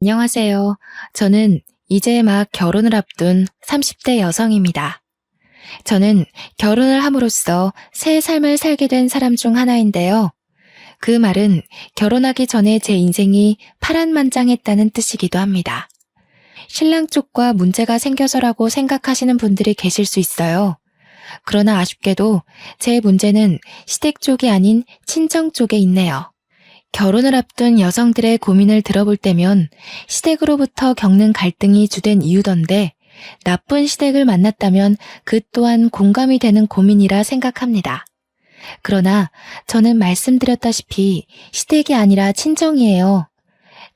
안녕하세요. 저는 이제 막 결혼을 앞둔 30대 여성입니다. 저는 결혼을 함으로써 새 삶을 살게 된 사람 중 하나인데요. 그 말은 결혼하기 전에 제 인생이 파란만장했다는 뜻이기도 합니다. 신랑 쪽과 문제가 생겨서라고 생각하시는 분들이 계실 수 있어요. 그러나 아쉽게도 제 문제는 시댁 쪽이 아닌 친정 쪽에 있네요. 결혼을 앞둔 여성들의 고민을 들어볼 때면 시댁으로부터 겪는 갈등이 주된 이유던데 나쁜 시댁을 만났다면 그 또한 공감이 되는 고민이라 생각합니다. 그러나 저는 말씀드렸다시피 시댁이 아니라 친정이에요.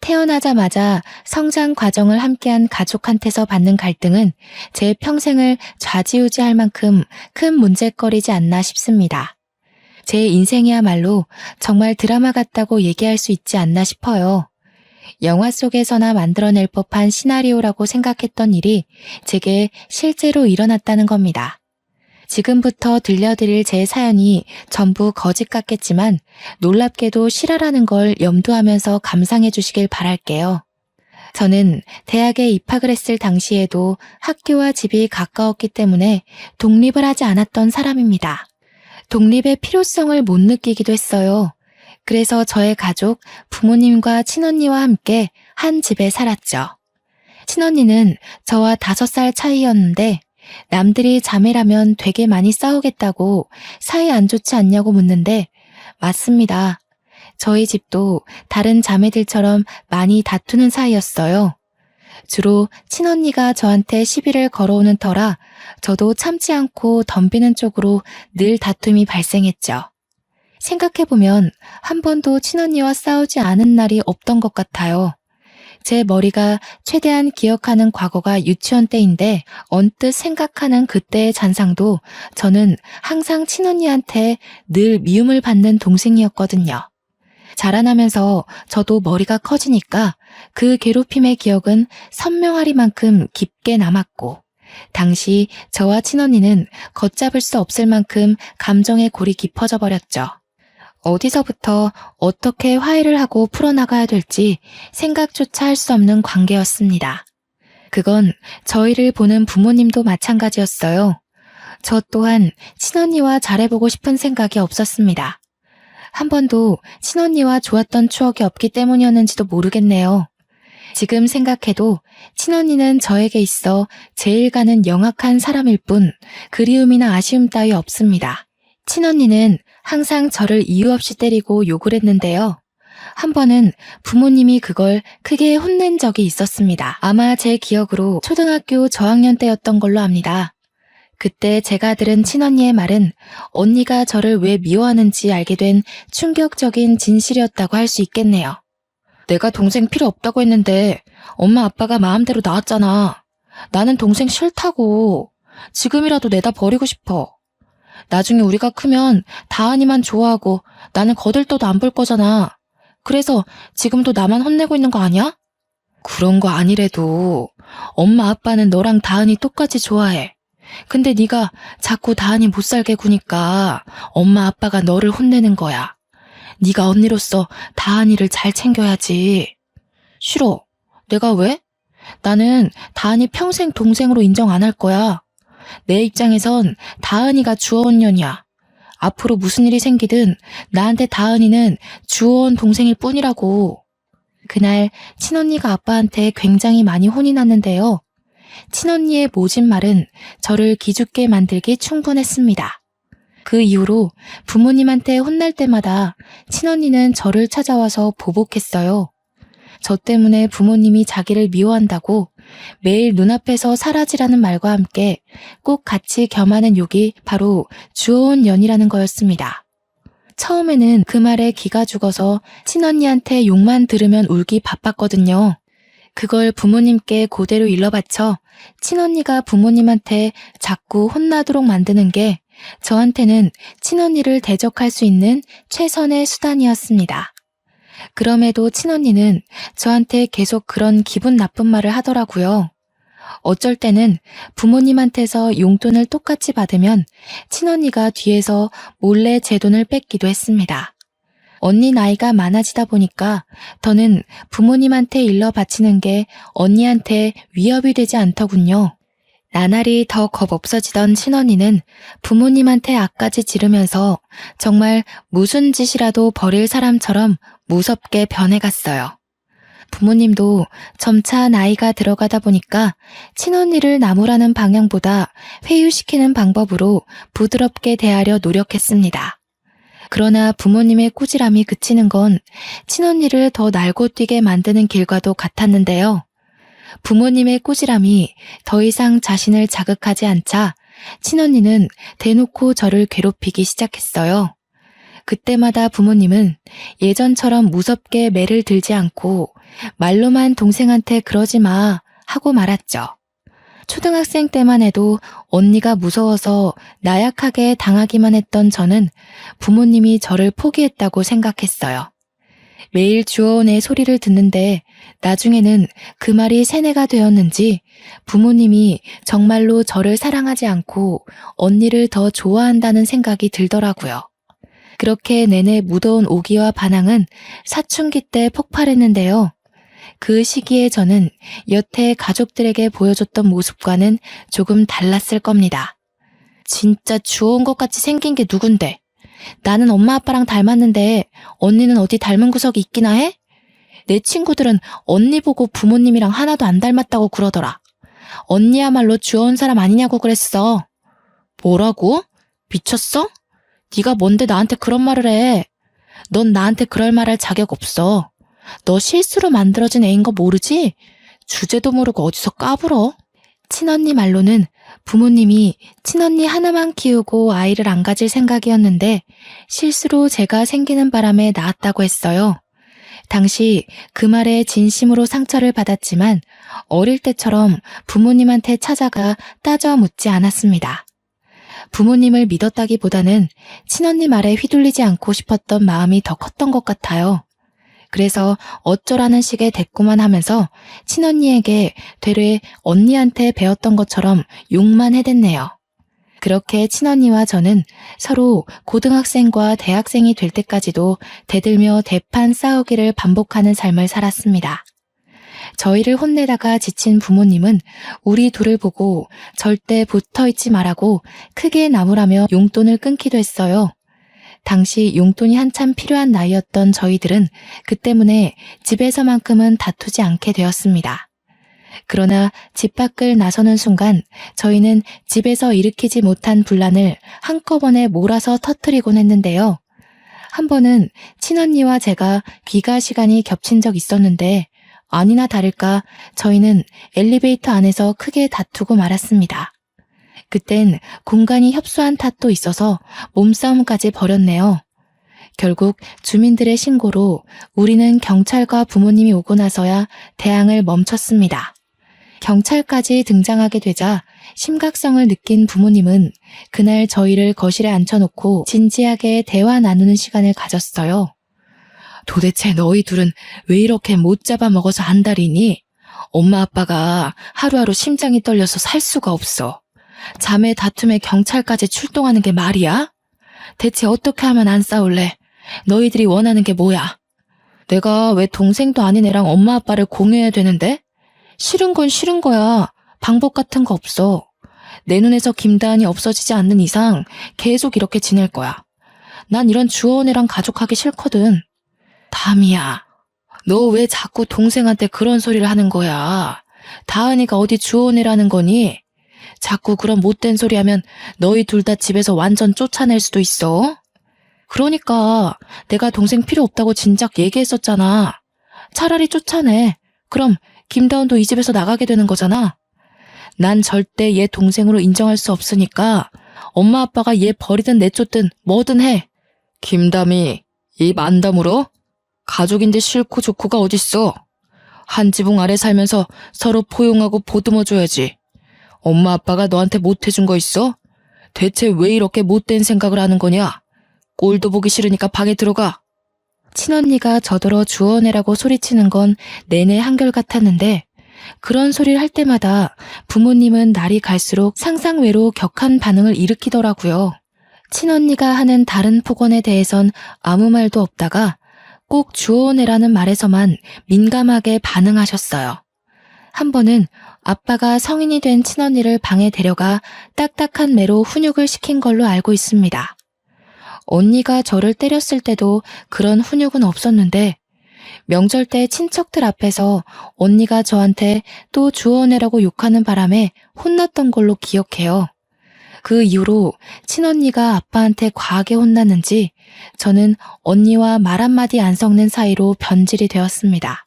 태어나자마자 성장 과정을 함께한 가족한테서 받는 갈등은 제 평생을 좌지우지할 만큼 큰 문제거리지 않나 싶습니다. 제 인생이야말로 정말 드라마 같다고 얘기할 수 있지 않나 싶어요. 영화 속에서나 만들어낼 법한 시나리오라고 생각했던 일이 제게 실제로 일어났다는 겁니다. 지금부터 들려드릴 제 사연이 전부 거짓 같겠지만 놀랍게도 실화라는 걸 염두하면서 감상해 주시길 바랄게요. 저는 대학에 입학을 했을 당시에도 학교와 집이 가까웠기 때문에 독립을 하지 않았던 사람입니다. 독립의 필요성을 못 느끼기도 했어요. 그래서 저의 가족, 부모님과 친언니와 함께 한 집에 살았죠. 친언니는 저와 5살 차이였는데 남들이 자매라면 되게 많이 싸우겠다고 사이 안 좋지 않냐고 묻는데 맞습니다. 저희 집도 다른 자매들처럼 많이 다투는 사이였어요. 주로 친언니가 저한테 시비를 걸어오는 터라 저도 참지 않고 덤비는 쪽으로 늘 다툼이 발생했죠. 생각해보면 한 번도 친언니와 싸우지 않은 날이 없던 것 같아요. 제 머리가 최대한 기억하는 과거가 유치원 때인데 언뜻 생각하는 그때의 잔상도 저는 항상 친언니한테 늘 미움을 받는 동생이었거든요. 자라나면서 저도 머리가 커지니까 그 괴롭힘의 기억은 선명하리만큼 깊게 남았고 당시 저와 친언니는 걷잡을 수 없을 만큼 감정의 골이 깊어져 버렸죠. 어디서부터 어떻게 화해를 하고 풀어나가야 될지 생각조차 할 수 없는 관계였습니다. 그건 저희를 보는 부모님도 마찬가지였어요. 저 또한 친언니와 잘해보고 싶은 생각이 없었습니다. 한 번도 친언니와 좋았던 추억이 없기 때문이었는지도 모르겠네요. 지금 생각해도 친언니는 저에게 있어 제일 가는 영악한 사람일 뿐 그리움이나 아쉬움 따위 없습니다. 친언니는 항상 저를 이유 없이 때리고 욕을 했는데요. 한 번은 부모님이 그걸 크게 혼낸 적이 있었습니다. 아마 제 기억으로 초등학교 저학년 때였던 걸로 압니다. 그때 제가 들은 친언니의 말은 언니가 저를 왜 미워하는지 알게 된 충격적인 진실이었다고 할 수 있겠네요. 내가 동생 필요 없다고 했는데 엄마 아빠가 마음대로 낳았잖아. 나는 동생 싫다고. 지금이라도 내다 버리고 싶어. 나중에 우리가 크면 다은이만 좋아하고 나는 거들떠도 안 볼 거잖아. 그래서 지금도 나만 혼내고 있는 거 아니야? 그런 거 아니래도 엄마 아빠는 너랑 다은이 똑같이 좋아해. 근데 네가 자꾸 다은이 못 살게 구니까 엄마 아빠가 너를 혼내는 거야. 네가 언니로서 다은이를 잘 챙겨야지. 싫어. 내가 왜? 나는 다은이 평생 동생으로 인정 안 할 거야. 내 입장에선 다은이가 주어온 년이야. 앞으로 무슨 일이 생기든 나한테 다은이는 주어온 동생일 뿐이라고. 그날 친언니가 아빠한테 굉장히 많이 혼이 났는데요. 친언니의 모진 말은 저를 기죽게 만들기 충분했습니다. 그 이후로 부모님한테 혼날 때마다 친언니는 저를 찾아와서 보복했어요. 저 때문에 부모님이 자기를 미워한다고 매일 눈앞에서 사라지라는 말과 함께 꼭 같이 겸하는 욕이 바로 주어온 년이라는 거였습니다. 처음에는 그 말에 기가 죽어서 친언니한테 욕만 들으면 울기 바빴거든요. 그걸 부모님께 그대로 일러바쳐 친언니가 부모님한테 자꾸 혼나도록 만드는 게 저한테는 친언니를 대적할 수 있는 최선의 수단이었습니다. 그럼에도 친언니는 저한테 계속 그런 기분 나쁜 말을 하더라고요. 어쩔 때는 부모님한테서 용돈을 똑같이 받으면 친언니가 뒤에서 몰래 제 돈을 뺏기도 했습니다. 언니 나이가 많아지다 보니까 더는 부모님한테 일러 바치는 게 언니한테 위협이 되지 않더군요. 나날이 더 겁 없어지던 친언니는 부모님한테 악까지 지르면서 정말 무슨 짓이라도 벌일 사람처럼 무섭게 변해갔어요. 부모님도 점차 나이가 들어가다 보니까 친언니를 나무라는 방향보다 회유시키는 방법으로 부드럽게 대하려 노력했습니다. 그러나 부모님의 꾸지람이 그치는 건 친언니를 더 날고 뛰게 만드는 길과도 같았는데요. 부모님의 꾸지람이 더 이상 자신을 자극하지 않자 친언니는 대놓고 저를 괴롭히기 시작했어요. 그때마다 부모님은 예전처럼 무섭게 매를 들지 않고 말로만 동생한테 그러지 마 하고 말았죠. 초등학생 때만 해도 언니가 무서워서 나약하게 당하기만 했던 저는 부모님이 저를 포기했다고 생각했어요. 매일 주어원의 소리를 듣는데 나중에는 그 말이 세뇌가 되었는지 부모님이 정말로 저를 사랑하지 않고 언니를 더 좋아한다는 생각이 들더라고요. 그렇게 내내 묻어온 오기와 반항은 사춘기 때 폭발했는데요. 그 시기에 저는 여태 가족들에게 보여줬던 모습과는 조금 달랐을 겁니다. 진짜 주워온 것 같이 생긴 게 누군데? 나는 엄마 아빠랑 닮았는데 언니는 어디 닮은 구석이 있기나 해? 내 친구들은 언니 보고 부모님이랑 하나도 안 닮았다고 그러더라. 언니야말로 주워온 사람 아니냐고 그랬어. 뭐라고? 미쳤어? 네가 뭔데 나한테 그런 말을 해? 넌 나한테 그럴 말할 자격 없어. 너 실수로 만들어진 애인 거 모르지? 주제도 모르고 어디서 까불어? 친언니 말로는 부모님이 친언니 하나만 키우고 아이를 안 가질 생각이었는데 실수로 제가 생기는 바람에 낳았다고 했어요. 당시 그 말에 진심으로 상처를 받았지만 어릴 때처럼 부모님한테 찾아가 따져 묻지 않았습니다. 부모님을 믿었다기보다는 친언니 말에 휘둘리지 않고 싶었던 마음이 더 컸던 것 같아요. 그래서 어쩌라는 식의 대꾸만 하면서 친언니에게 되레 언니한테 배웠던 것처럼 욕만 해댔네요. 그렇게 친언니와 저는 서로 고등학생과 대학생이 될 때까지도 대들며 대판 싸우기를 반복하는 삶을 살았습니다. 저희를 혼내다가 지친 부모님은 우리 둘을 보고 절대 붙어있지 말라고 크게 나무라며 용돈을 끊기도 했어요. 당시 용돈이 한참 필요한 나이였던 저희들은 그 때문에 집에서만큼은 다투지 않게 되었습니다. 그러나 집 밖을 나서는 순간 저희는 집에서 일으키지 못한 분란을 한꺼번에 몰아서 터뜨리곤 했는데요. 한 번은 친언니와 제가 귀가 시간이 겹친 적 있었는데 아니나 다를까 저희는 엘리베이터 안에서 크게 다투고 말았습니다. 그땐 공간이 협소한 탓도 있어서 몸싸움까지 벌였네요. 결국 주민들의 신고로 우리는 경찰과 부모님이 오고 나서야 대항을 멈췄습니다. 경찰까지 등장하게 되자 심각성을 느낀 부모님은 그날 저희를 거실에 앉혀놓고 진지하게 대화 나누는 시간을 가졌어요. 도대체 너희 둘은 왜 이렇게 못 잡아먹어서 안달이니? 엄마 아빠가 하루하루 심장이 떨려서 살 수가 없어. 자매 다툼에 경찰까지 출동하는 게 말이야? 대체 어떻게 하면 안 싸울래? 너희들이 원하는 게 뭐야? 내가 왜 동생도 아닌 애랑 엄마 아빠를 공유해야 되는데? 싫은 건 싫은 거야. 방법 같은 거 없어. 내 눈에서 김다은이 없어지지 않는 이상 계속 이렇게 지낼 거야. 난 이런 주어온 애랑 가족하기 싫거든. 담이야, 너 왜 자꾸 동생한테 그런 소리를 하는 거야? 다은이가 어디 주어온 애라는 거니? 자꾸 그런 못된 소리 하면 너희 둘 다 집에서 완전 쫓아낼 수도 있어. 그러니까 내가 동생 필요 없다고 진작 얘기했었잖아. 차라리 쫓아내. 그럼 김다운도 이 집에서 나가게 되는 거잖아. 난 절대 얘 동생으로 인정할 수 없으니까 엄마 아빠가 얘 버리든 내쫓든 뭐든 해. 김담이 입 안 다물어? 가족인데 싫고 좋고가 어딨어. 한 지붕 아래 살면서 서로 포용하고 보듬어줘야지. 엄마 아빠가 너한테 못해준 거 있어? 대체 왜 이렇게 못된 생각을 하는 거냐? 꼴도 보기 싫으니까 방에 들어가. 친언니가 저더러 주워내라고 소리치는 건 내내 한결같았는데 그런 소리를 할 때마다 부모님은 날이 갈수록 상상외로 격한 반응을 일으키더라고요. 친언니가 하는 다른 폭언에 대해선 아무 말도 없다가 꼭 주워내라는 말에서만 민감하게 반응하셨어요. 한 번은 아빠가 성인이 된 친언니를 방에 데려가 딱딱한 매로 훈육을 시킨 걸로 알고 있습니다. 언니가 저를 때렸을 때도 그런 훈육은 없었는데 명절 때 친척들 앞에서 언니가 저한테 또 주워내라고 욕하는 바람에 혼났던 걸로 기억해요. 그 이후로 친언니가 아빠한테 과하게 혼났는지 저는 언니와 말 한마디 안 섞는 사이로 변질이 되었습니다.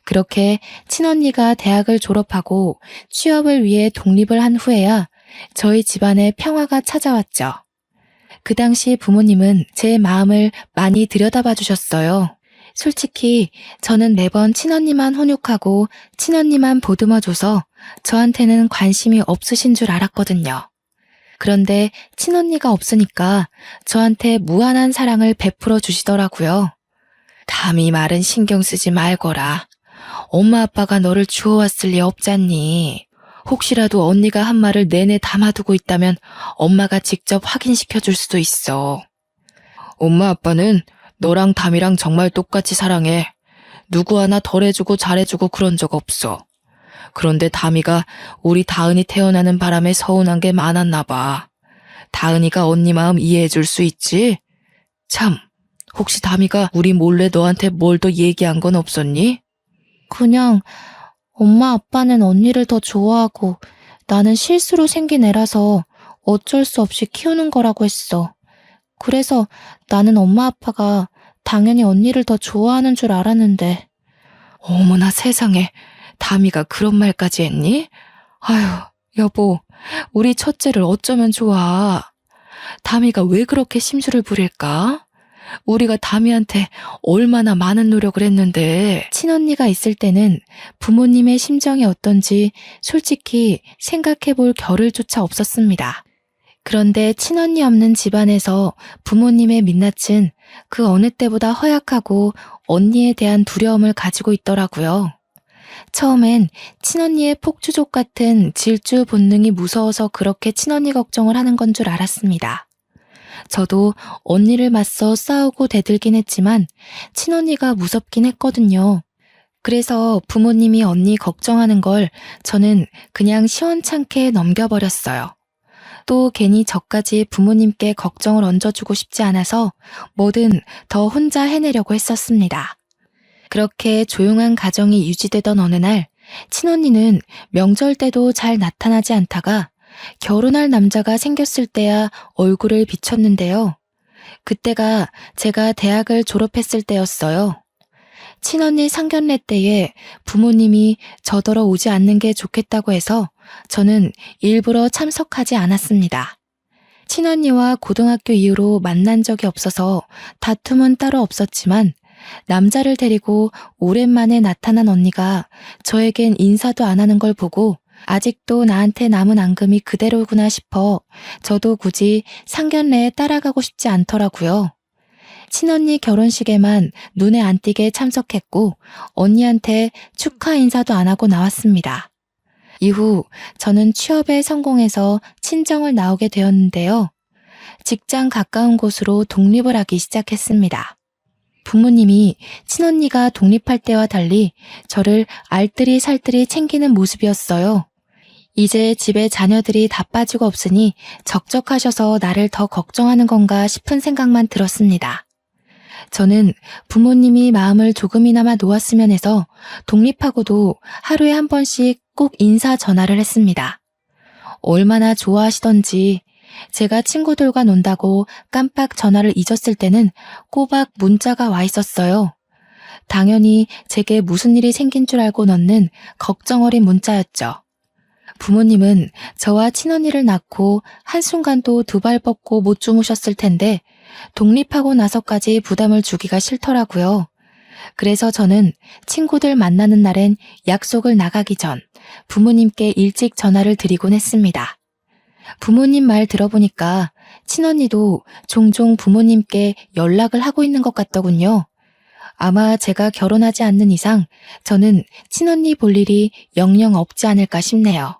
그렇게 친언니가 대학을 졸업하고 취업을 위해 독립을 한 후에야 저희 집안에 평화가 찾아왔죠. 그 당시 부모님은 제 마음을 많이 들여다봐 주셨어요. 솔직히 저는 매번 친언니만 훈육하고 친언니만 보듬어줘서 저한테는 관심이 없으신 줄 알았거든요. 그런데 친언니가 없으니까 저한테 무한한 사랑을 베풀어 주시더라고요. 감히 말은 신경 쓰지 말거라. 엄마 아빠가 너를 주워왔을 리 없잖니. 혹시라도 언니가 한 말을 내내 담아두고 있다면 엄마가 직접 확인시켜 줄 수도 있어. 엄마 아빠는 너랑 담이랑 정말 똑같이 사랑해. 누구 하나 덜해주고 잘해주고 그런 적 없어. 그런데 담이가 우리 다은이 태어나는 바람에 서운한 게 많았나 봐. 다은이가 언니 마음 이해해 줄 수 있지? 참, 혹시 담이가 우리 몰래 너한테 뭘 더 얘기한 건 없었니? 그냥 엄마 아빠는 언니를 더 좋아하고 나는 실수로 생긴 애라서 어쩔 수 없이 키우는 거라고 했어. 그래서 나는 엄마 아빠가 당연히 언니를 더 좋아하는 줄 알았는데. 어머나 세상에, 담이가 그런 말까지 했니? 아휴, 여보, 우리 첫째를 어쩌면 좋아. 담이가 왜 그렇게 심술을 부릴까? 우리가 담이한테 얼마나 많은 노력을 했는데. 친언니가 있을 때는 부모님의 심정이 어떤지 솔직히 생각해 볼 겨를조차 없었습니다. 그런데 친언니 없는 집안에서 부모님의 민낯은 그 어느 때보다 허약하고 언니에 대한 두려움을 가지고 있더라고요. 처음엔 친언니의 폭주족 같은 질주 본능이 무서워서 그렇게 친언니 걱정을 하는 건 줄 알았습니다. 저도 언니를 맞서 싸우고 대들긴 했지만 친언니가 무섭긴 했거든요. 그래서 부모님이 언니 걱정하는 걸 저는 그냥 시원찮게 넘겨버렸어요. 또 괜히 저까지 부모님께 걱정을 얹어주고 싶지 않아서 뭐든 더 혼자 해내려고 했었습니다. 그렇게 조용한 가정이 유지되던 어느 날 친언니는 명절 때도 잘 나타나지 않다가 결혼할 남자가 생겼을 때야 얼굴을 비췄는데요. 그때가 제가 대학을 졸업했을 때였어요. 친언니 상견례 때에 부모님이 저더러 오지 않는 게 좋겠다고 해서 저는 일부러 참석하지 않았습니다. 친언니와 고등학교 이후로 만난 적이 없어서 다툼은 따로 없었지만 남자를 데리고 오랜만에 나타난 언니가 저에겐 인사도 안 하는 걸 보고 아직도 나한테 남은 앙금이 그대로구나 싶어 저도 굳이 상견례에 따라가고 싶지 않더라고요. 친언니 결혼식에만 눈에 안 띄게 참석했고 언니한테 축하 인사도 안 하고 나왔습니다. 이후 저는 취업에 성공해서 친정을 나오게 되었는데요. 직장 가까운 곳으로 독립을 하기 시작했습니다. 부모님이 친언니가 독립할 때와 달리 저를 알뜰히 살뜰히 챙기는 모습이었어요. 이제 집에 자녀들이 다 빠지고 없으니 적적하셔서 나를 더 걱정하는 건가 싶은 생각만 들었습니다. 저는 부모님이 마음을 조금이나마 놓았으면 해서 독립하고도 하루에 한 번씩 꼭 인사 전화를 했습니다. 얼마나 좋아하시던지 제가 친구들과 논다고 깜빡 전화를 잊었을 때는 꼬박 문자가 와 있었어요. 당연히 제게 무슨 일이 생긴 줄 알고 넣는 걱정 어린 문자였죠. 부모님은 저와 친언니를 낳고 한순간도 두 발 뻗고 못 주무셨을 텐데 독립하고 나서까지 부담을 주기가 싫더라고요. 그래서 저는 친구들 만나는 날엔 약속을 나가기 전 부모님께 일찍 전화를 드리곤 했습니다. 부모님 말 들어보니까 친언니도 종종 부모님께 연락을 하고 있는 것 같더군요. 아마 제가 결혼하지 않는 이상 저는 친언니 볼 일이 영영 없지 않을까 싶네요.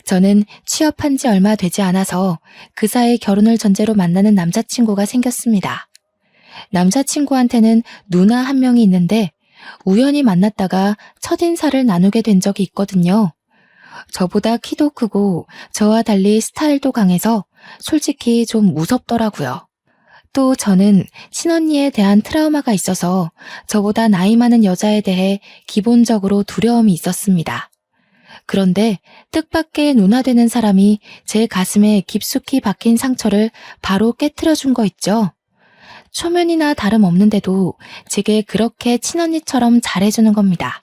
저는 취업한 지 얼마 되지 않아서 그 사이 결혼을 전제로 만나는 남자친구가 생겼습니다. 남자친구한테는 누나 한 명이 있는데 우연히 만났다가 첫인사를 나누게 된 적이 있거든요. 저보다 키도 크고 저와 달리 스타일도 강해서 솔직히 좀 무섭더라고요. 또 저는 친언니에 대한 트라우마가 있어서 저보다 나이 많은 여자에 대해 기본적으로 두려움이 있었습니다. 그런데 뜻밖의 누나 되는 사람이 제 가슴에 깊숙이 박힌 상처를 바로 깨트려준 거 있죠. 초면이나 다름없는데도 제게 그렇게 친언니처럼 잘해주는 겁니다.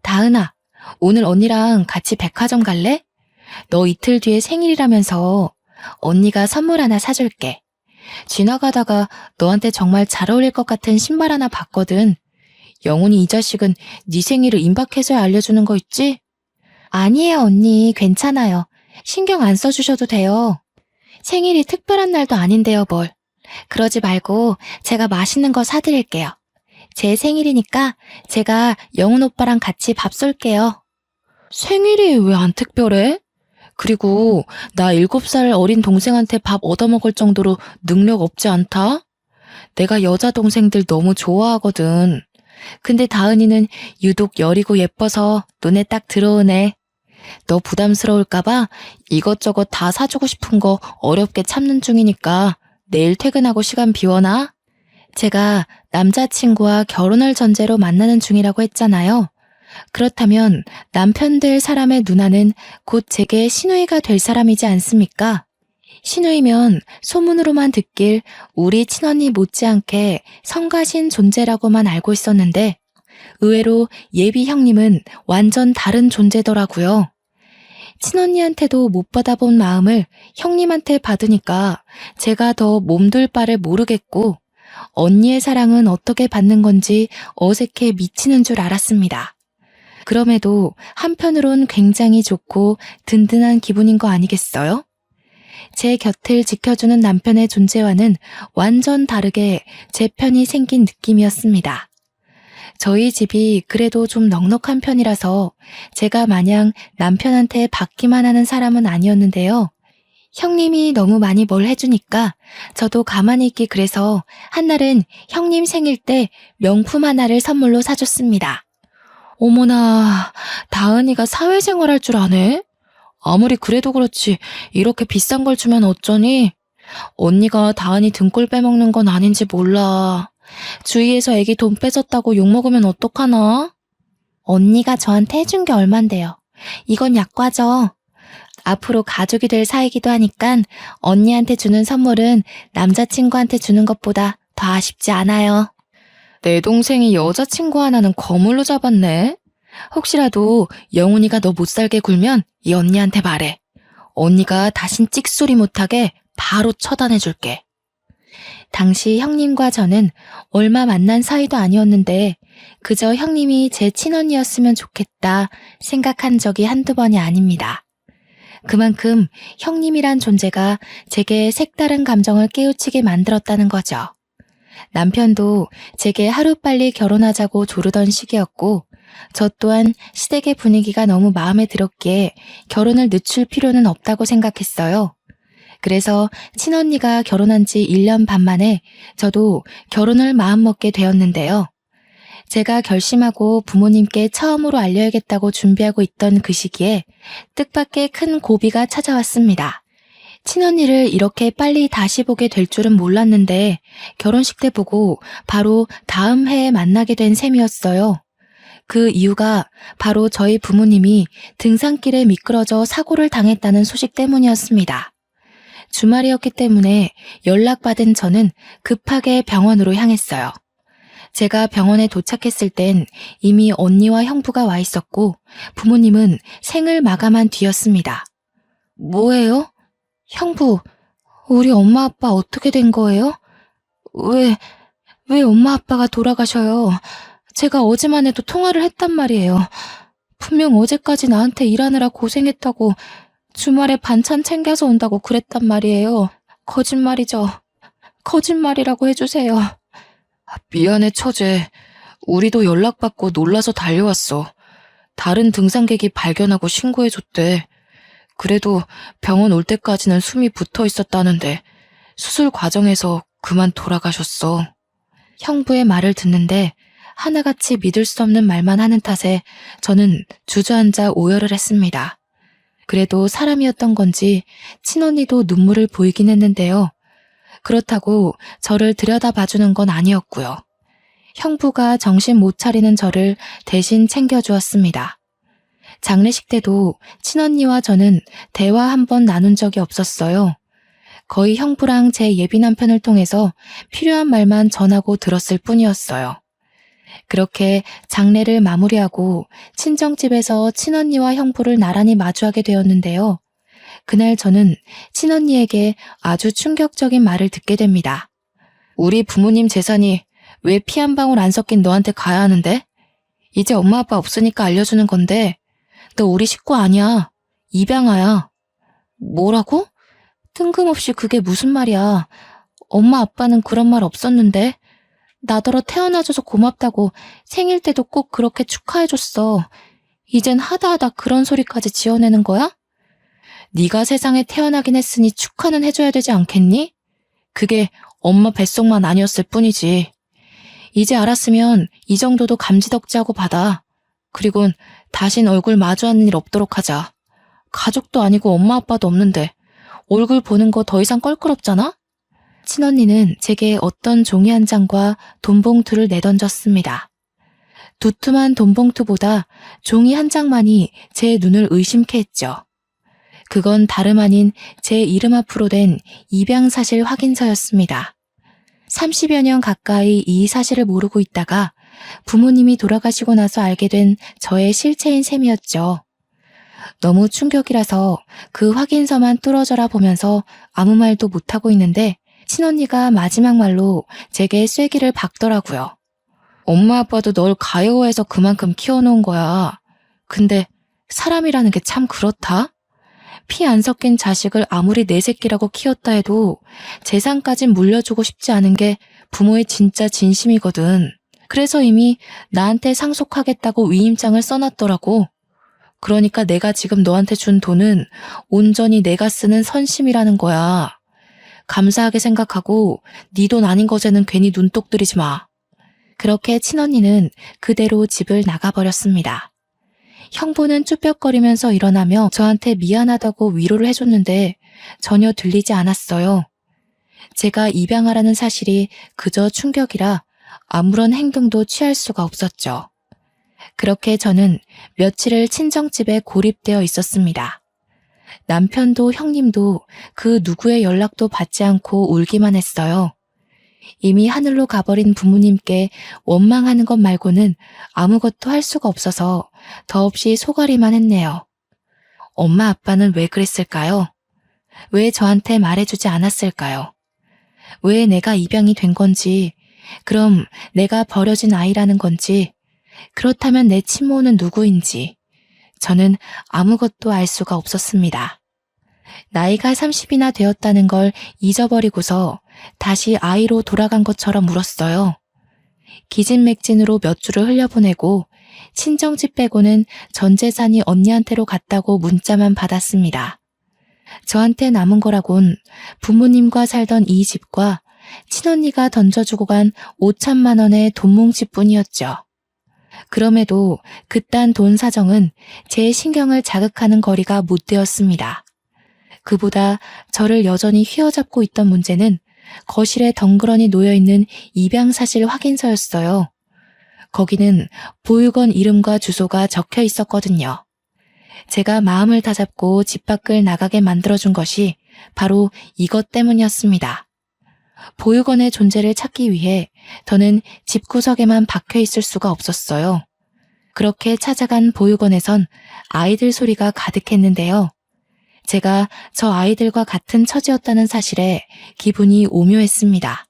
다은아, 오늘 언니랑 같이 백화점 갈래? 너 이틀 뒤에 생일이라면서 언니가 선물 하나 사줄게. 지나가다가 너한테 정말 잘 어울릴 것 같은 신발 하나 봤거든. 영훈이 이 자식은 네 생일을 임박해서야 알려주는 거 있지? 아니에요, 언니. 괜찮아요. 신경 안 써주셔도 돼요. 생일이 특별한 날도 아닌데요, 뭘. 그러지 말고 제가 맛있는 거 사드릴게요. 제 생일이니까 제가 영훈 오빠랑 같이 밥 쏠게요. 생일이 왜 안 특별해? 그리고 나 7살 어린 동생한테 밥 얻어먹을 정도로 능력 없지 않다? 내가 여자 동생들 너무 좋아하거든. 근데 다은이는 유독 여리고 예뻐서 눈에 딱 들어오네. 너 부담스러울까봐 이것저것 다 사주고 싶은 거 어렵게 참는 중이니까 내일 퇴근하고 시간 비워놔. 제가 남자친구와 결혼을 전제로 만나는 중이라고 했잖아요. 그렇다면 남편 될 사람의 누나는 곧 제게 시누이가 될 사람이지 않습니까? 시누이면 소문으로만 듣길 우리 친언니 못지않게 성가신 존재라고만 알고 있었는데 의외로 예비 형님은 완전 다른 존재더라고요. 친언니한테도 못 받아본 마음을 형님한테 받으니까 제가 더 몸둘 바를 모르겠고 언니의 사랑은 어떻게 받는 건지 어색해 미치는 줄 알았습니다. 그럼에도 한편으론 굉장히 좋고 든든한 기분인 거 아니겠어요? 제 곁을 지켜주는 남편의 존재와는 완전 다르게 제 편이 생긴 느낌이었습니다. 저희 집이 그래도 좀 넉넉한 편이라서 제가 마냥 남편한테 받기만 하는 사람은 아니었는데요. 형님이 너무 많이 뭘 해주니까 저도 가만히 있기 그래서 한날은 형님 생일 때 명품 하나를 선물로 사줬습니다. 어머나, 다은이가 사회생활 할 줄 아네? 아무리 그래도 그렇지 이렇게 비싼 걸 주면 어쩌니? 언니가 다은이 등골 빼먹는 건 아닌지 몰라. 주위에서 애기 돈 뺏었다고 욕먹으면 어떡하나? 언니가 저한테 해준 게 얼만데요. 이건 약과죠. 앞으로 가족이 될 사이기도 하니까 언니한테 주는 선물은 남자친구한테 주는 것보다 더 아쉽지 않아요. 내 동생이 여자친구 하나는 거물로 잡았네. 혹시라도 영훈이가 너 못살게 굴면 이 언니한테 말해. 언니가 다신 찍소리 못하게 바로 처단해줄게. 당시 형님과 저는 얼마 만난 사이도 아니었는데 그저 형님이 제 친언니였으면 좋겠다 생각한 적이 한두 번이 아닙니다. 그만큼 형님이란 존재가 제게 색다른 감정을 깨우치게 만들었다는 거죠. 남편도 제게 하루빨리 결혼하자고 조르던 시기였고 저 또한 시댁의 분위기가 너무 마음에 들었기에 결혼을 늦출 필요는 없다고 생각했어요. 그래서 친언니가 결혼한 지 1년 반 만에 저도 결혼을 마음먹게 되었는데요. 제가 결심하고 부모님께 처음으로 알려야겠다고 준비하고 있던 그 시기에 뜻밖의 큰 고비가 찾아왔습니다. 친언니를 이렇게 빨리 다시 보게 될 줄은 몰랐는데 결혼식 때 보고 바로 다음 해에 만나게 된 셈이었어요. 그 이유가 바로 저희 부모님이 등산길에 미끄러져 사고를 당했다는 소식 때문이었습니다. 주말이었기 때문에 연락받은 저는 급하게 병원으로 향했어요. 제가 병원에 도착했을 땐 이미 언니와 형부가 와 있었고 부모님은 생을 마감한 뒤였습니다. 뭐예요? 형부, 우리 엄마 아빠 어떻게 된 거예요? 왜 엄마 아빠가 돌아가셔요? 제가 어제만 해도 통화를 했단 말이에요. 분명 어제까지 나한테 일하느라 고생했다고 주말에 반찬 챙겨서 온다고 그랬단 말이에요. 거짓말이죠. 거짓말이라고 해주세요. 미안해, 처제. 우리도 연락받고 놀라서 달려왔어. 다른 등산객이 발견하고 신고해줬대. 그래도 병원 올 때까지는 숨이 붙어 있었다는데 수술 과정에서 그만 돌아가셨어. 형부의 말을 듣는데 하나같이 믿을 수 없는 말만 하는 탓에 저는 주저앉아 오열을 했습니다. 그래도 사람이었던 건지 친언니도 눈물을 보이긴 했는데요. 그렇다고 저를 들여다봐주는 건 아니었고요. 형부가 정신 못 차리는 저를 대신 챙겨주었습니다. 장례식 때도 친언니와 저는 대화 한 번 나눈 적이 없었어요. 거의 형부랑 제 예비 남편을 통해서 필요한 말만 전하고 들었을 뿐이었어요. 그렇게 장례를 마무리하고 친정집에서 친언니와 형부를 나란히 마주하게 되었는데요. 그날 저는 친언니에게 아주 충격적인 말을 듣게 됩니다. 우리 부모님 재산이 왜 피 한 방울 안 섞인 너한테 가야 하는데? 이제 엄마 아빠 없으니까 알려주는 건데 너 우리 식구 아니야. 입양아야. 뭐라고? 뜬금없이 그게 무슨 말이야. 엄마 아빠는 그런 말 없었는데. 나더러 태어나줘서 고맙다고 생일 때도 꼭 그렇게 축하해줬어. 이젠 하다하다 그런 소리까지 지어내는 거야? 네가 세상에 태어나긴 했으니 축하는 해줘야 되지 않겠니? 그게 엄마 뱃속만 아니었을 뿐이지. 이제 알았으면 이 정도도 감지덕지하고 받아. 그리곤 다신 얼굴 마주하는 일 없도록 하자. 가족도 아니고 엄마 아빠도 없는데 얼굴 보는 거 더 이상 껄끄럽잖아? 친언니는 제게 어떤 종이 한 장과 돈봉투를 내던졌습니다. 두툼한 돈봉투보다 종이 한 장만이 제 눈을 의심케 했죠. 그건 다름 아닌 제 이름 앞으로 된 입양사실 확인서였습니다. 30여 년 가까이 이 사실을 모르고 있다가 부모님이 돌아가시고 나서 알게 된 저의 실체인 셈이었죠. 너무 충격이라서 그 확인서만 뚫어져라 보면서 아무 말도 못하고 있는데 친언니가 마지막 말로 제게 쐐기를 박더라고요. 엄마 아빠도 널 가여워해서 그만큼 키워놓은 거야. 근데 사람이라는 게 참 그렇다? 피 안 섞인 자식을 아무리 내 새끼라고 키웠다 해도 재산까진 물려주고 싶지 않은 게 부모의 진짜 진심이거든. 그래서 이미 나한테 상속하겠다고 위임장을 써놨더라고. 그러니까 내가 지금 너한테 준 돈은 온전히 내가 쓰는 선심이라는 거야. 감사하게 생각하고 네 돈 아닌 것에는 괜히 눈독 들이지 마. 그렇게 친언니는 그대로 집을 나가버렸습니다. 형부는 쭈뼛거리면서 일어나며 저한테 미안하다고 위로를 해줬는데 전혀 들리지 않았어요. 제가 입양하라는 사실이 그저 충격이라 아무런 행동도 취할 수가 없었죠. 그렇게 저는 며칠을 친정집에 고립되어 있었습니다. 남편도 형님도 그 누구의 연락도 받지 않고 울기만 했어요. 이미 하늘로 가버린 부모님께 원망하는 것 말고는 아무것도 할 수가 없어서 더없이 속앓이만 했네요. 엄마 아빠는 왜 그랬을까요? 왜 저한테 말해주지 않았을까요? 왜 내가 입양이 된 건지, 그럼 내가 버려진 아이라는 건지, 그렇다면 내 친모는 누구인지 저는 아무것도 알 수가 없었습니다. 나이가 30이나 되었다는 걸 잊어버리고서 다시 아이로 돌아간 것처럼 울었어요. 기진맥진으로 몇 주를 흘려보내고 친정집 빼고는 전 재산이 언니한테로 갔다고 문자만 받았습니다. 저한테 남은 거라곤 부모님과 살던 이 집과 친언니가 던져주고 간 5천만 원의 돈뭉치뿐이었죠. 그럼에도 그딴 돈 사정은 제 신경을 자극하는 거리가 못 되었습니다. 그보다 저를 여전히 휘어잡고 있던 문제는 거실에 덩그러니 놓여있는 입양사실 확인서였어요. 거기는 보육원 이름과 주소가 적혀 있었거든요. 제가 마음을 다잡고 집 밖을 나가게 만들어준 것이 바로 이것 때문이었습니다. 보육원의 존재를 찾기 위해 저는 집구석에만 박혀 있을 수가 없었어요. 그렇게 찾아간 보육원에선 아이들 소리가 가득했는데요. 제가 저 아이들과 같은 처지였다는 사실에 기분이 오묘했습니다.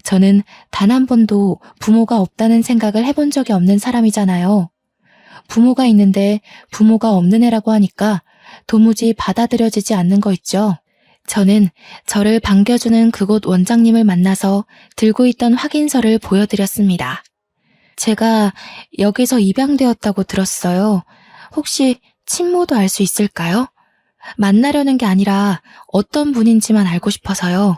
저는 단 한 번도 부모가 없다는 생각을 해본 적이 없는 사람이잖아요. 부모가 있는데 부모가 없는 애라고 하니까 도무지 받아들여지지 않는 거 있죠. 저는 저를 반겨주는 그곳 원장님을 만나서 들고 있던 확인서를 보여드렸습니다. 제가 여기서 입양되었다고 들었어요. 혹시 친모도 알 수 있을까요? 만나려는 게 아니라 어떤 분인지만 알고 싶어서요.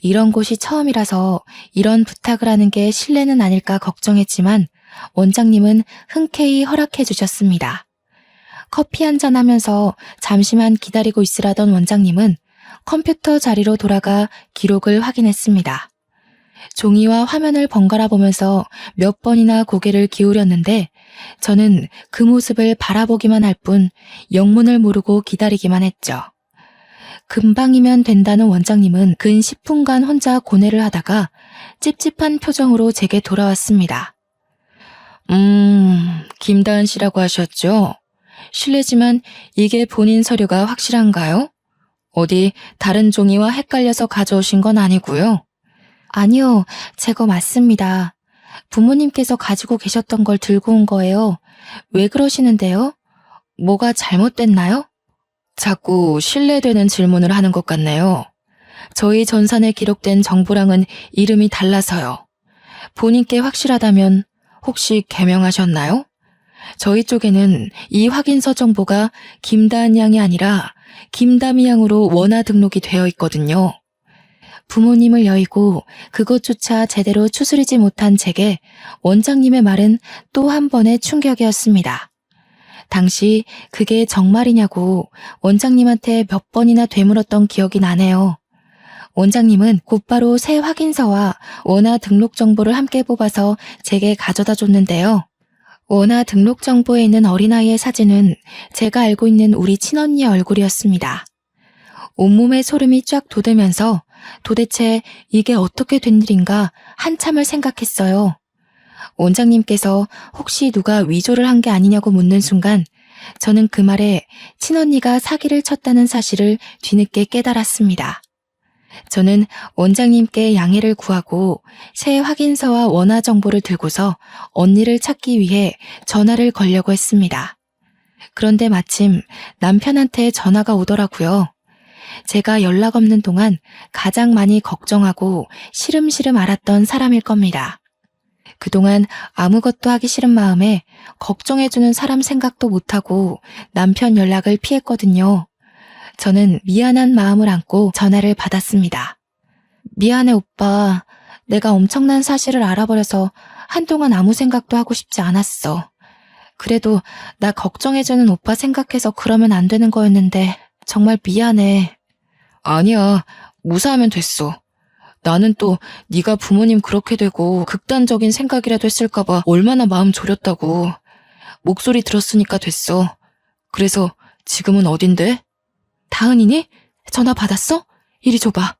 이런 곳이 처음이라서 이런 부탁을 하는 게 실례는 아닐까 걱정했지만 원장님은 흔쾌히 허락해 주셨습니다. 커피 한잔 하면서 잠시만 기다리고 있으라던 원장님은 컴퓨터 자리로 돌아가 기록을 확인했습니다. 종이와 화면을 번갈아 보면서 몇 번이나 고개를 기울였는데 저는 그 모습을 바라보기만 할 뿐 영문을 모르고 기다리기만 했죠. 금방이면 된다는 원장님은 근 10분간 혼자 고뇌를 하다가 찝찝한 표정으로 제게 돌아왔습니다. 김다은 씨라고 하셨죠? 실례지만 이게 본인 서류가 확실한가요? 어디 다른 종이와 헷갈려서 가져오신 건 아니고요? 아니요, 제 거 맞습니다. 부모님께서 가지고 계셨던 걸 들고 온 거예요. 왜 그러시는데요? 뭐가 잘못됐나요? 자꾸 신뢰되는 질문을 하는 것 같네요. 저희 전산에 기록된 정보랑은 이름이 달라서요. 본인께 확실하다면 혹시 개명하셨나요? 저희 쪽에는 이 확인서 정보가 김다은 양이 아니라 김다미 양으로 원화 등록이 되어 있거든요. 부모님을 여의고 그것조차 제대로 추스리지 못한 제게 원장님의 말은 또 한 번의 충격이었습니다. 당시 그게 정말이냐고 원장님한테 몇 번이나 되물었던 기억이 나네요. 원장님은 곧바로 새 확인서와 원화 등록 정보를 함께 뽑아서 제게 가져다 줬는데요. 원화 등록 정보에 있는 어린아이의 사진은 제가 알고 있는 우리 친언니의 얼굴이었습니다. 온몸에 소름이 쫙 돋으면서 도대체 이게 어떻게 된 일인가 한참을 생각했어요. 원장님께서 혹시 누가 위조를 한 게 아니냐고 묻는 순간 저는 그 말에 친언니가 사기를 쳤다는 사실을 뒤늦게 깨달았습니다. 저는 원장님께 양해를 구하고 새 확인서와 원화 정보를 들고서 언니를 찾기 위해 전화를 걸려고 했습니다. 그런데 마침 남편한테 전화가 오더라고요. 제가 연락 없는 동안 가장 많이 걱정하고 시름시름 앓았던 사람일 겁니다. 그동안 아무것도 하기 싫은 마음에 걱정해주는 사람 생각도 못하고 남편 연락을 피했거든요. 저는 미안한 마음을 안고 전화를 받았습니다. 미안해 오빠. 내가 엄청난 사실을 알아버려서 한동안 아무 생각도 하고 싶지 않았어. 그래도 나 걱정해주는 오빠 생각해서 그러면 안 되는 거였는데 정말 미안해. 아니야. 무사하면 됐어. 나는 또 네가 부모님 그렇게 되고 극단적인 생각이라도 했을까봐 얼마나 마음 졸였다고. 목소리 들었으니까 됐어. 그래서 지금은 어딘데? 다은이니? 전화 받았어? 이리 줘봐.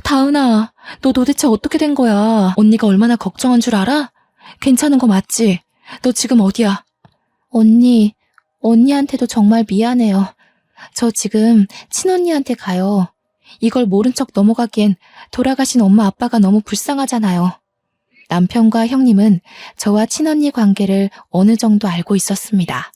다은아, 너 도대체 어떻게 된 거야? 언니가 얼마나 걱정한 줄 알아? 괜찮은 거 맞지? 너 지금 어디야? 언니한테도 정말 미안해요. 저 지금 친언니한테 가요. 이걸 모른 척 넘어가기엔 돌아가신 엄마 아빠가 너무 불쌍하잖아요. 남편과 형님은 저와 친언니 관계를 어느 정도 알고 있었습니다.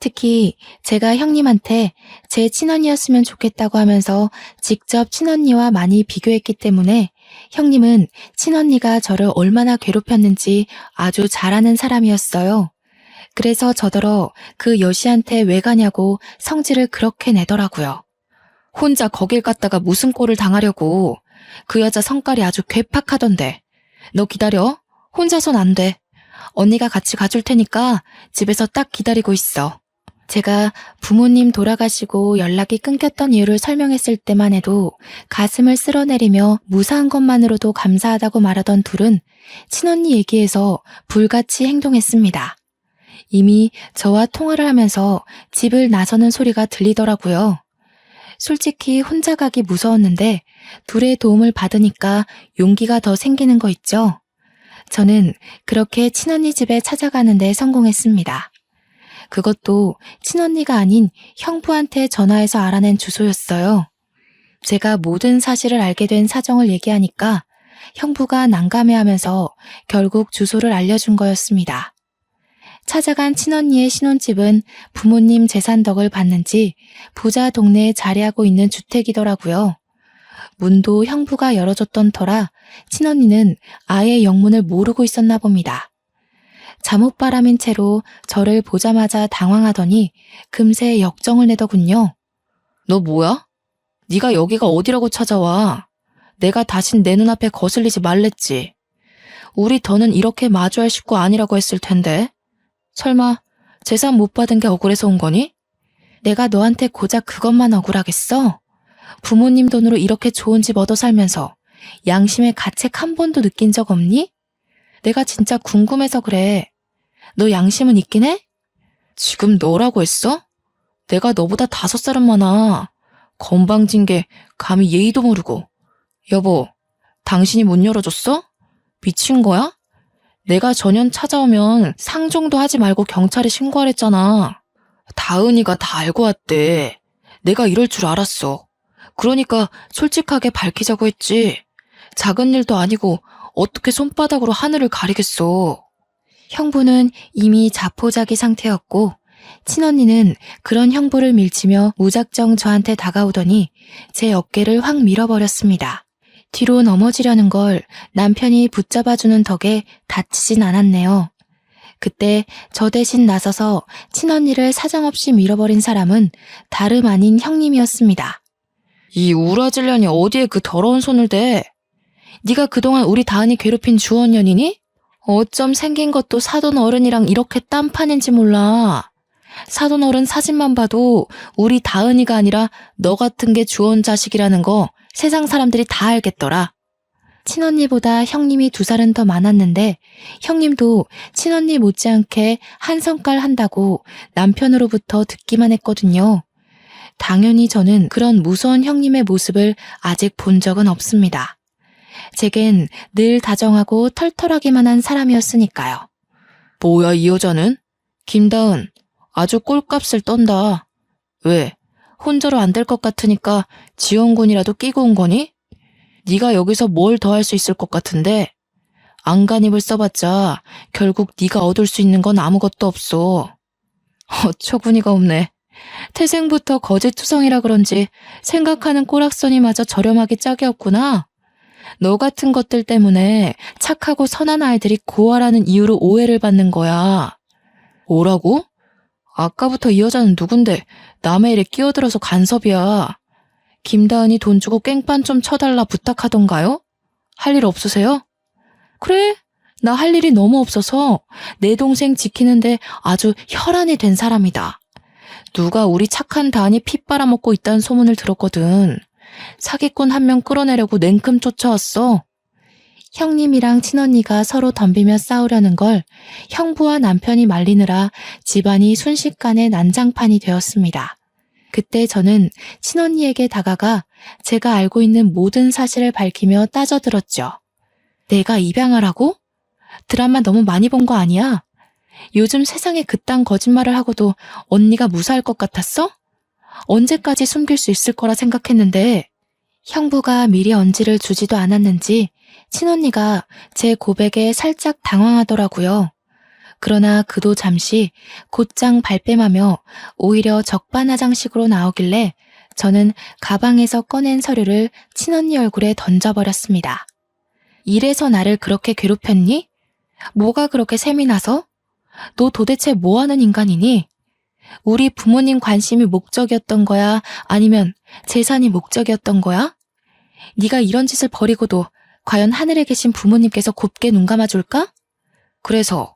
특히 제가 형님한테 제 친언니였으면 좋겠다고 하면서 직접 친언니와 많이 비교했기 때문에 형님은 친언니가 저를 얼마나 괴롭혔는지 아주 잘 아는 사람이었어요. 그래서 저더러 그 여시한테 왜 가냐고 성질을 그렇게 내더라고요. 혼자 거길 갔다가 무슨 꼴을 당하려고. 그 여자 성깔이 아주 괴팍하던데. 너 기다려. 혼자선 안 돼. 언니가 같이 가줄 테니까 집에서 딱 기다리고 있어. 제가 부모님 돌아가시고 연락이 끊겼던 이유를 설명했을 때만 해도 가슴을 쓸어내리며 무사한 것만으로도 감사하다고 말하던 둘은 친언니 얘기에서 불같이 행동했습니다. 이미 저와 통화를 하면서 집을 나서는 소리가 들리더라고요. 솔직히 혼자 가기 무서웠는데 둘의 도움을 받으니까 용기가 더 생기는 거 있죠? 저는 그렇게 친언니 집에 찾아가는 데 성공했습니다. 그것도 친언니가 아닌 형부한테 전화해서 알아낸 주소였어요. 제가 모든 사실을 알게 된 사정을 얘기하니까 형부가 난감해하면서 결국 주소를 알려준 거였습니다. 찾아간 친언니의 신혼집은 부모님 재산 덕을 받는지 부자 동네에 자리하고 있는 주택이더라고요. 문도 형부가 열어줬던 터라 친언니는 아예 영문을 모르고 있었나 봅니다. 잠옷바람인 채로 저를 보자마자 당황하더니 금세 역정을 내더군요. 너 뭐야? 네가 여기가 어디라고 찾아와? 내가 다신 내 눈앞에 거슬리지 말랬지. 우리 더는 이렇게 마주할 식구 아니라고 했을 텐데. 설마 재산 못 받은 게 억울해서 온 거니? 내가 너한테 고작 그것만 억울하겠어? 부모님 돈으로 이렇게 좋은 집 얻어 살면서 양심의 가책 한 번도 느낀 적 없니? 내가 진짜 궁금해서 그래. 너 양심은 있긴 해? 지금 너라고 했어? 내가 너보다 5살은 많아. 건방진 게 감히 예의도 모르고. 여보, 당신이 못 열어줬어? 미친 거야? 내가 전현 찾아오면 상종도 하지 말고 경찰에 신고하랬잖아. 다은이가 다 알고 왔대. 내가 이럴 줄 알았어. 그러니까 솔직하게 밝히자고 했지. 작은 일도 아니고 어떻게 손바닥으로 하늘을 가리겠어. 형부는 이미 자포자기 상태였고 친언니는 그런 형부를 밀치며 무작정 저한테 다가오더니 제 어깨를 확 밀어버렸습니다. 뒤로 넘어지려는 걸 남편이 붙잡아주는 덕에 다치진 않았네요. 그때 저 대신 나서서 친언니를 사정없이 밀어버린 사람은 다름 아닌 형님이었습니다. 이 우라질년이 어디에 그 더러운 손을 대? 네가 그동안 우리 다은이 괴롭힌 주원년이니? 어쩜 생긴 것도 사돈 어른이랑 이렇게 딴판인지 몰라. 사돈 어른 사진만 봐도 우리 다은이가 아니라 너 같은 게 주원 자식이라는 거 세상 사람들이 다 알겠더라. 친언니보다 형님이 2살은 더 많았는데 형님도 친언니 못지않게 한 성깔 한다고 남편으로부터 듣기만 했거든요. 당연히 저는 그런 무서운 형님의 모습을 아직 본 적은 없습니다. 제겐 늘 다정하고 털털하기만 한 사람이었으니까요. 뭐야 이 여자는? 김다은, 아주 꼴값을 떤다. 왜? 혼자로 안 될 것 같으니까 지원군이라도 끼고 온 거니? 네가 여기서 뭘 더 할 수 있을 것 같은데? 안간힘을 써봤자 결국 네가 얻을 수 있는 건 아무것도 없어. 어처구니가 없네. 태생부터 거짓투성이라 그런지 생각하는 꼬락서니 마저 저렴하기 짝이 없구나. 너 같은 것들 때문에 착하고 선한 아이들이 고아라는 이유로 오해를 받는 거야. 뭐라고? 아까부터 이 여자는 누군데 남의 일에 끼어들어서 간섭이야. 김다은이 돈 주고 깽판 좀 쳐달라 부탁하던가요? 할 일 없으세요? 그래, 나 할 일이 너무 없어서 내 동생 지키는데 아주 혈안이 된 사람이다. 누가 우리 착한 다은이 피 빨아먹고 있다는 소문을 들었거든. 사기꾼 한 명 끌어내려고 냉큼 쫓아왔어. 형님이랑 친언니가 서로 덤비며 싸우려는 걸 형부와 남편이 말리느라 집안이 순식간에 난장판이 되었습니다. 그때 저는 친언니에게 다가가 제가 알고 있는 모든 사실을 밝히며 따져들었죠. 내가 입양하라고? 드라마 너무 많이 본 거 아니야? 요즘 세상에 그딴 거짓말을 하고도 언니가 무사할 것 같았어? 언제까지 숨길 수 있을 거라 생각했는데 형부가 미리 언지를 주지도 않았는지 친언니가 제 고백에 살짝 당황하더라고요. 그러나 그도 잠시 곧장 발뺌하며 오히려 적반하장식으로 나오길래 저는 가방에서 꺼낸 서류를 친언니 얼굴에 던져버렸습니다. 이래서 나를 그렇게 괴롭혔니? 뭐가 그렇게 셈이 나서? 너 도대체 뭐하는 인간이니? 우리 부모님 관심이 목적이었던 거야? 아니면 재산이 목적이었던 거야? 네가 이런 짓을 벌이고도 과연 하늘에 계신 부모님께서 곱게 눈 감아줄까? 그래서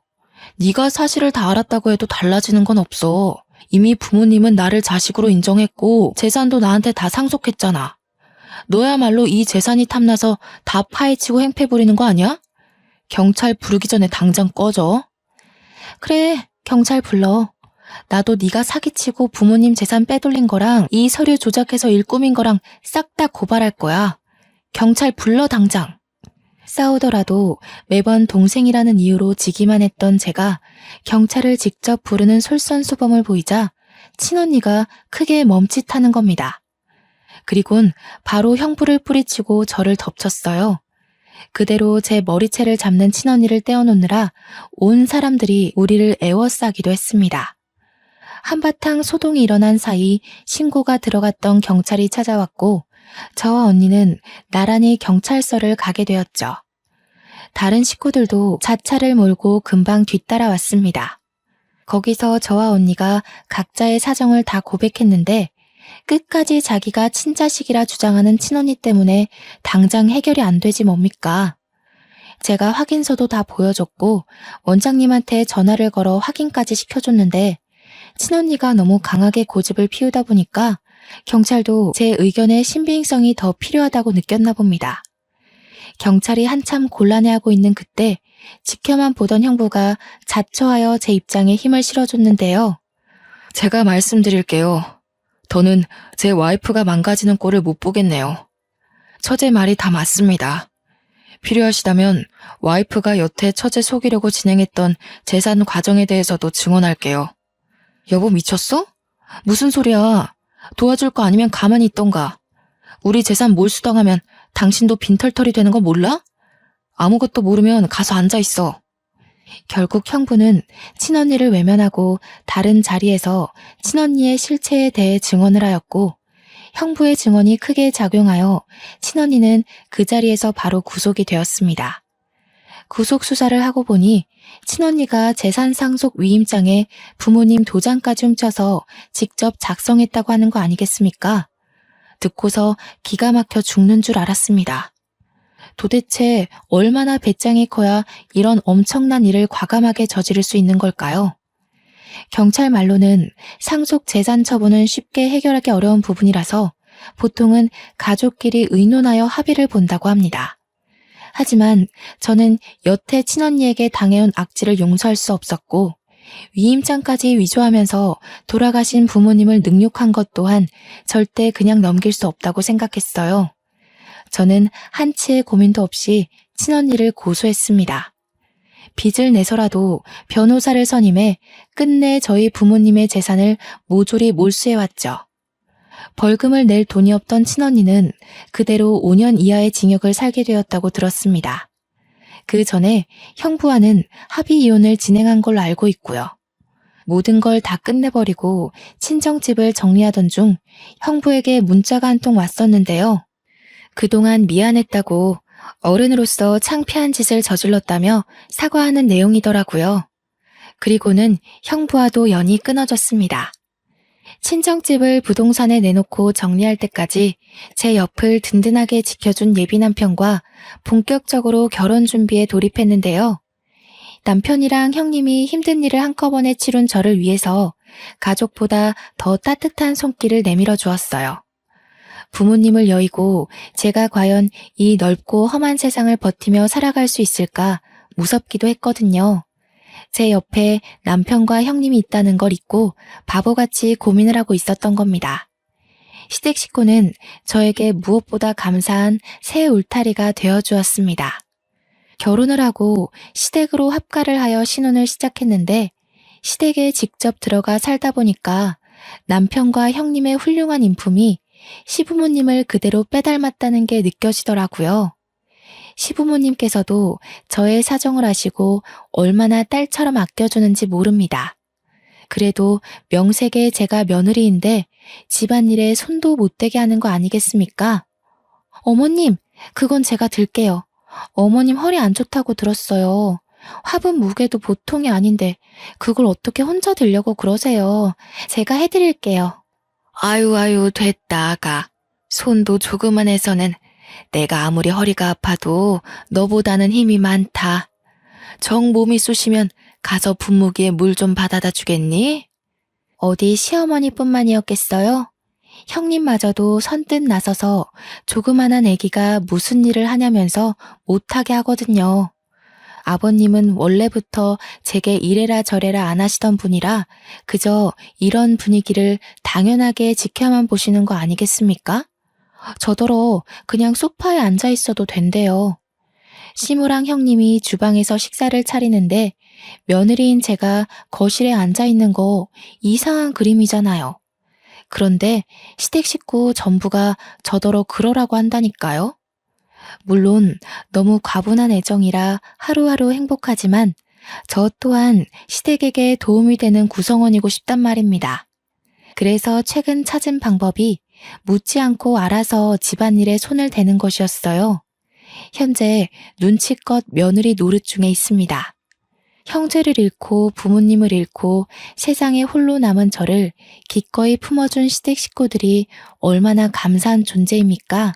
네가 사실을 다 알았다고 해도 달라지는 건 없어. 이미 부모님은 나를 자식으로 인정했고 재산도 나한테 다 상속했잖아. 너야말로 이 재산이 탐나서 다 파헤치고 행패 부리는 거 아니야? 경찰 부르기 전에 당장 꺼져. 그래, 경찰 불러. 나도 네가 사기치고 부모님 재산 빼돌린 거랑 이 서류 조작해서 일 꾸민 거랑 싹 다 고발할 거야. 경찰 불러 당장. 싸우더라도 매번 동생이라는 이유로 지기만 했던 제가 경찰을 직접 부르는 솔선수범을 보이자 친언니가 크게 멈칫하는 겁니다. 그리곤 바로 형부를 뿌리치고 저를 덮쳤어요. 그대로 제 머리채를 잡는 친언니를 떼어놓느라 온 사람들이 우리를 애워싸기도 했습니다. 한바탕 소동이 일어난 사이 신고가 들어갔던 경찰이 찾아왔고 저와 언니는 나란히 경찰서를 가게 되었죠. 다른 식구들도 자차를 몰고 금방 뒤따라왔습니다. 거기서 저와 언니가 각자의 사정을 다 고백했는데 끝까지 자기가 친자식이라 주장하는 친언니 때문에 당장 해결이 안 되지 뭡니까? 제가 확인서도 다 보여줬고 원장님한테 전화를 걸어 확인까지 시켜줬는데 친언니가 너무 강하게 고집을 피우다 보니까 경찰도 제 의견의 신빙성이 더 필요하다고 느꼈나 봅니다. 경찰이 한참 곤란해하고 있는 그때 지켜만 보던 형부가 자처하여 제 입장에 힘을 실어줬는데요. 제가 말씀드릴게요. 더는 제 와이프가 망가지는 꼴을 못 보겠네요. 처제 말이 다 맞습니다. 필요하시다면 와이프가 여태 처제 속이려고 진행했던 재산 과정에 대해서도 증언할게요. 여보 미쳤어? 무슨 소리야. 도와줄 거 아니면 가만히 있던가. 우리 재산 몰수당하면 당신도 빈털털이 되는 거 몰라? 아무것도 모르면 가서 앉아있어. 결국 형부는 친언니를 외면하고 다른 자리에서 친언니의 실체에 대해 증언을 하였고 형부의 증언이 크게 작용하여 친언니는 그 자리에서 바로 구속이 되었습니다. 구속 수사를 하고 보니 친언니가 재산 상속 위임장에 부모님 도장까지 훔쳐서 직접 작성했다고 하는 거 아니겠습니까? 듣고서 기가 막혀 죽는 줄 알았습니다. 도대체 얼마나 배짱이 커야 이런 엄청난 일을 과감하게 저지를 수 있는 걸까요? 경찰 말로는 상속 재산 처분은 쉽게 해결하기 어려운 부분이라서 보통은 가족끼리 의논하여 합의를 본다고 합니다. 하지만 저는 여태 친언니에게 당해온 악질을 용서할 수 없었고 위임장까지 위조하면서 돌아가신 부모님을 능욕한 것 또한 절대 그냥 넘길 수 없다고 생각했어요. 저는 한치의 고민도 없이 친언니를 고소했습니다. 빚을 내서라도 변호사를 선임해 끝내 저희 부모님의 재산을 모조리 몰수해왔죠. 벌금을 낼 돈이 없던 친언니는 그대로 5년 이하의 징역을 살게 되었다고 들었습니다. 그 전에 형부와는 합의 이혼을 진행한 걸로 알고 있고요. 모든 걸 다 끝내버리고 친정집을 정리하던 중 형부에게 문자가 한 통 왔었는데요. 그동안 미안했다고 어른으로서 창피한 짓을 저질렀다며 사과하는 내용이더라고요. 그리고는 형부와도 연이 끊어졌습니다. 친정집을 부동산에 내놓고 정리할 때까지 제 옆을 든든하게 지켜준 예비 남편과 본격적으로 결혼 준비에 돌입했는데요. 남편이랑 형님이 힘든 일을 한꺼번에 치룬 저를 위해서 가족보다 더 따뜻한 손길을 내밀어 주었어요. 부모님을 여의고 제가 과연 이 넓고 험한 세상을 버티며 살아갈 수 있을까 무섭기도 했거든요. 제 옆에 남편과 형님이 있다는 걸 잊고 바보같이 고민을 하고 있었던 겁니다. 시댁 식구는 저에게 무엇보다 감사한 새 울타리가 되어주었습니다. 결혼을 하고 시댁으로 합가를 하여 신혼을 시작했는데 시댁에 직접 들어가 살다 보니까 남편과 형님의 훌륭한 인품이 시부모님을 그대로 빼닮았다는 게 느껴지더라고요. 시부모님께서도 저의 사정을 아시고 얼마나 딸처럼 아껴주는지 모릅니다. 그래도 명색에 제가 며느리인데 집안일에 손도 못 대게 하는 거 아니겠습니까? 어머님, 그건 제가 들게요. 어머님 허리 안 좋다고 들었어요. 화분 무게도 보통이 아닌데 그걸 어떻게 혼자 들려고 그러세요. 제가 해드릴게요. 아유 됐다 아가. 손도 조그만해서는 내가 아무리 허리가 아파도 너보다는 힘이 많다. 정 몸이 쑤시면 가서 분무기에 물 좀 받아다 주겠니? 어디 시어머니뿐만이었겠어요? 형님마저도 선뜻 나서서 조그만한 아기가 무슨 일을 하냐면서 못하게 하거든요. 아버님은 원래부터 제게 이래라 저래라 안 하시던 분이라 그저 이런 분위기를 당연하게 지켜만 보시는 거 아니겠습니까? 저더러 그냥 소파에 앉아 있어도 된대요. 시무랑 형님이 주방에서 식사를 차리는데 며느리인 제가 거실에 앉아 있는 거 이상한 그림이잖아요. 그런데 시댁 식구 전부가 저더러 그러라고 한다니까요. 물론 너무 과분한 애정이라 하루하루 행복하지만 저 또한 시댁에게 도움이 되는 구성원이고 싶단 말입니다. 그래서 최근 찾은 방법이 묻지 않고 알아서 집안일에 손을 대는 것이었어요. 현재 눈치껏 며느리 노릇 중에 있습니다. 형제를 잃고 부모님을 잃고 세상에 홀로 남은 저를 기꺼이 품어준 시댁 식구들이 얼마나 감사한 존재입니까?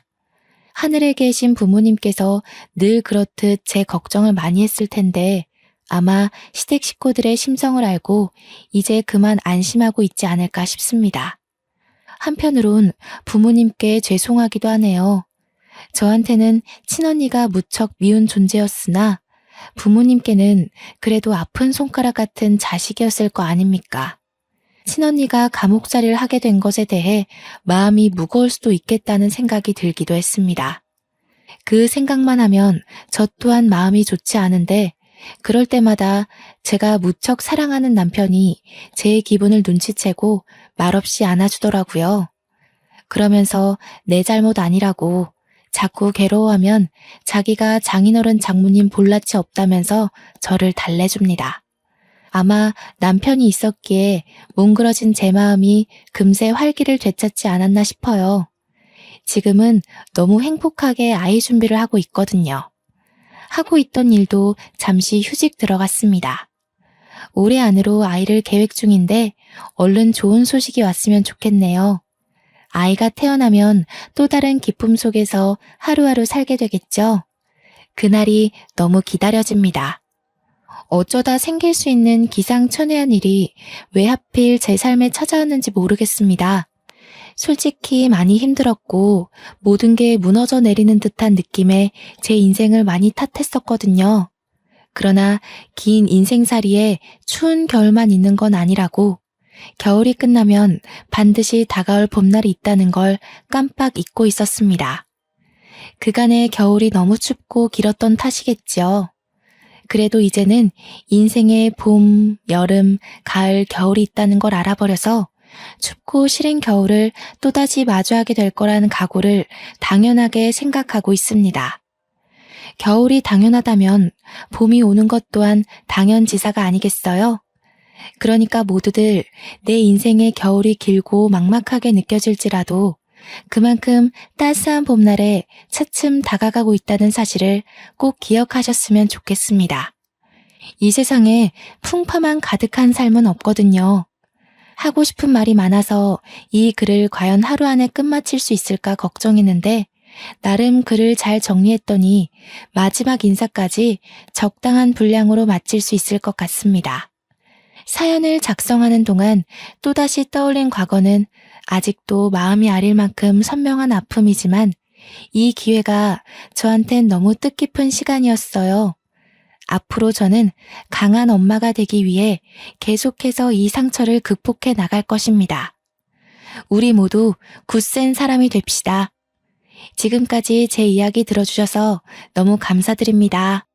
하늘에 계신 부모님께서 늘 그렇듯 제 걱정을 많이 했을 텐데 아마 시댁 식구들의 심성을 알고 이제 그만 안심하고 있지 않을까 싶습니다. 한편으론 부모님께 죄송하기도 하네요. 저한테는 친언니가 무척 미운 존재였으나 부모님께는 그래도 아픈 손가락 같은 자식이었을 거 아닙니까? 친언니가 감옥살이를 하게 된 것에 대해 마음이 무거울 수도 있겠다는 생각이 들기도 했습니다. 그 생각만 하면 저 또한 마음이 좋지 않은데 그럴 때마다 제가 무척 사랑하는 남편이 제 기분을 눈치채고 말없이 안아주더라고요. 그러면서 내 잘못 아니라고 자꾸 괴로워하면 자기가 장인어른 장모님 볼낯이 없다면서 저를 달래줍니다. 아마 남편이 있었기에 뭉그러진 제 마음이 금세 활기를 되찾지 않았나 싶어요. 지금은 너무 행복하게 아이 준비를 하고 있거든요. 하고 있던 일도 잠시 휴직 들어갔습니다. 올해 안으로 아이를 계획 중인데 얼른 좋은 소식이 왔으면 좋겠네요. 아이가 태어나면 또 다른 기쁨 속에서 하루하루 살게 되겠죠. 그날이 너무 기다려집니다. 어쩌다 생길 수 있는 기상천외한 일이 왜 하필 제 삶에 찾아왔는지 모르겠습니다. 솔직히 많이 힘들었고 모든 게 무너져 내리는 듯한 느낌에 제 인생을 많이 탓했었거든요. 그러나 긴 인생살이에 추운 겨울만 있는 건 아니라고 겨울이 끝나면 반드시 다가올 봄날이 있다는 걸 깜빡 잊고 있었습니다. 그간의 겨울이 너무 춥고 길었던 탓이겠죠. 그래도 이제는 인생에 봄, 여름, 가을, 겨울이 있다는 걸 알아버려서 춥고 싫은 겨울을 또다시 마주하게 될 거라는 각오를 당연하게 생각하고 있습니다. 겨울이 당연하다면 봄이 오는 것 또한 당연지사가 아니겠어요? 그러니까 모두들 내 인생의 겨울이 길고 막막하게 느껴질지라도 그만큼 따스한 봄날에 차츰 다가가고 있다는 사실을 꼭 기억하셨으면 좋겠습니다. 이 세상에 풍파만 가득한 삶은 없거든요. 하고 싶은 말이 많아서 이 글을 과연 하루 안에 끝마칠 수 있을까 걱정했는데 나름 글을 잘 정리했더니 마지막 인사까지 적당한 분량으로 마칠 수 있을 것 같습니다. 사연을 작성하는 동안 또다시 떠올린 과거는 아직도 마음이 아릴 만큼 선명한 아픔이지만 이 기회가 저한텐 너무 뜻깊은 시간이었어요. 앞으로 저는 강한 엄마가 되기 위해 계속해서 이 상처를 극복해 나갈 것입니다. 우리 모두 굳센 사람이 됩시다. 지금까지 제 이야기 들어주셔서 너무 감사드립니다.